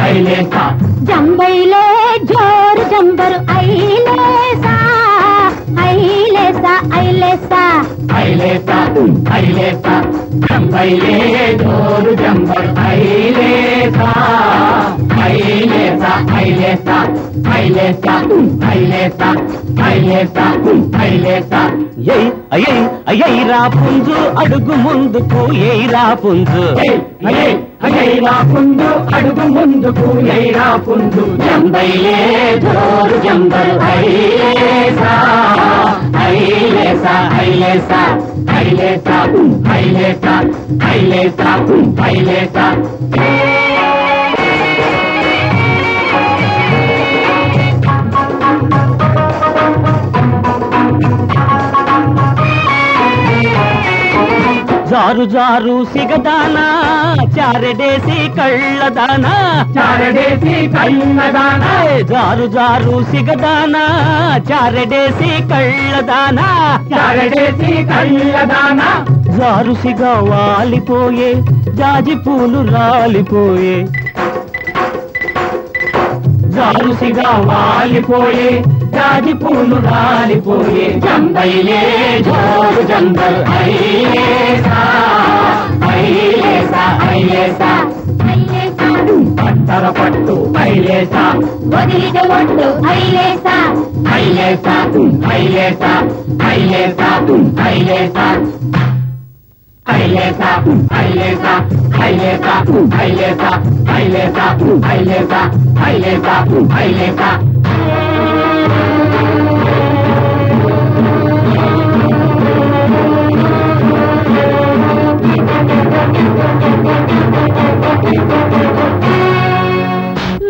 ఐలేసా జంబైలే జోరు జంబరు ఐలేసా ఐలేసా ఐలేసా ఐలేసా ఐలేసా జంబైలే జోరు జంబరు ఐలేసా ఐలేసా ఐలేసా ఐలేసా ఐలేసా ఐలేసా ఐలేసా అయ్యరా పుంజు అడుగు ముందుకు ఎయిరా పుంజు అయ్యరా పుంజు అడుగు ముందుకు ఎయిరా పుంజు జంబైలే జోరు జంబరు ఐలేసా ఐలేసా ఐలేసా ఐలేసా ఐలేసా ఐలేసా ఐలేసా జారు జారు సిగదానా చారడేసి కళ్ళదానా చారడేసి కళ్ళదానా జారు జారు సిగదానా చారడేసి కళ్ళదానా చారడేసి కళ్ళదానా జారుసిగా వాలిపోయే జాజి పూలు రాలిపోయే జారుసిగా వాలిపోయే జాజి పూలు రాలిపోయే జంబైలే జోరు జంబరు ఐలేసా ఐలేసా ఐలేసా ఐలేసా పట్టర పట్టు ఐలేసా వదిలిన ఒట్టు ఐలేసా ఐలేసా ఐలేసా ఐలేసా ఐలేసా ఐలేసా ఐలేసా ఐలేసా ఐలేసా ఐలేసా ఐలేసా ఐలేసా ఐలేసా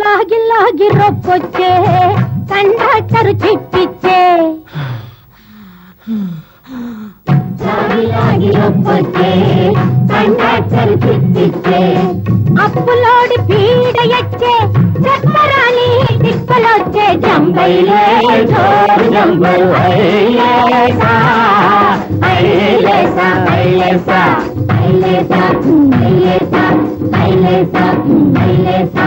లాగి లాగి రొప్పొచ్చే కండక్టర్ చిప్పిచ్చే లాగి లాగి రొప్పొచ్చే కండక్టర్ చిప్పిచ్చే అప్పులోడి పీడ ఎచ్చే చక్కరాని తిప్పలొచ్చే జంబైలే జోరు జంబరు ఐలేసా ఐలేసా ఐలేసా ఐలేసా ఐలేసా ఐలేసా ఐలేసా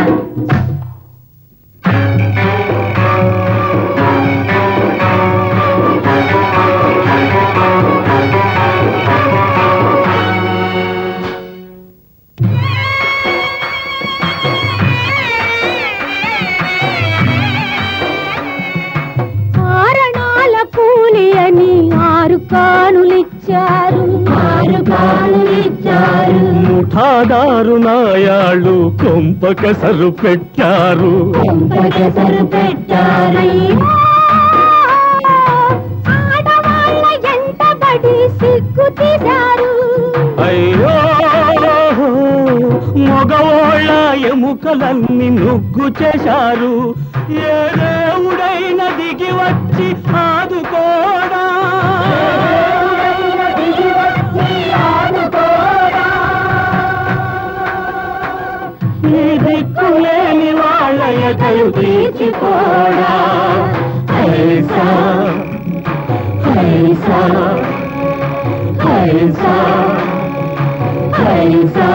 కారణాల కూలి అని 6 కానులిచ్చారు 6 కానులిచ్చారు ముఠాదారు నాయాళ్ళు కొంపకసరు పెట్టారు కొంపకెసరు పెట్టారు ఆడవాళ్ళ ఎంటబడి సిగ్గు తీశారు అయ్యో మగవాళ్ళ ఎముకలన్నీ నుగ్గు చేశారు ఏ దేవుడైన దిగి వచ్చి ఆదుకోడా ఈ దిక్కులేని వాళ్ళ ఎదలు తీర్చిపోడా ఐసా ఐసా ఐసా ఐసా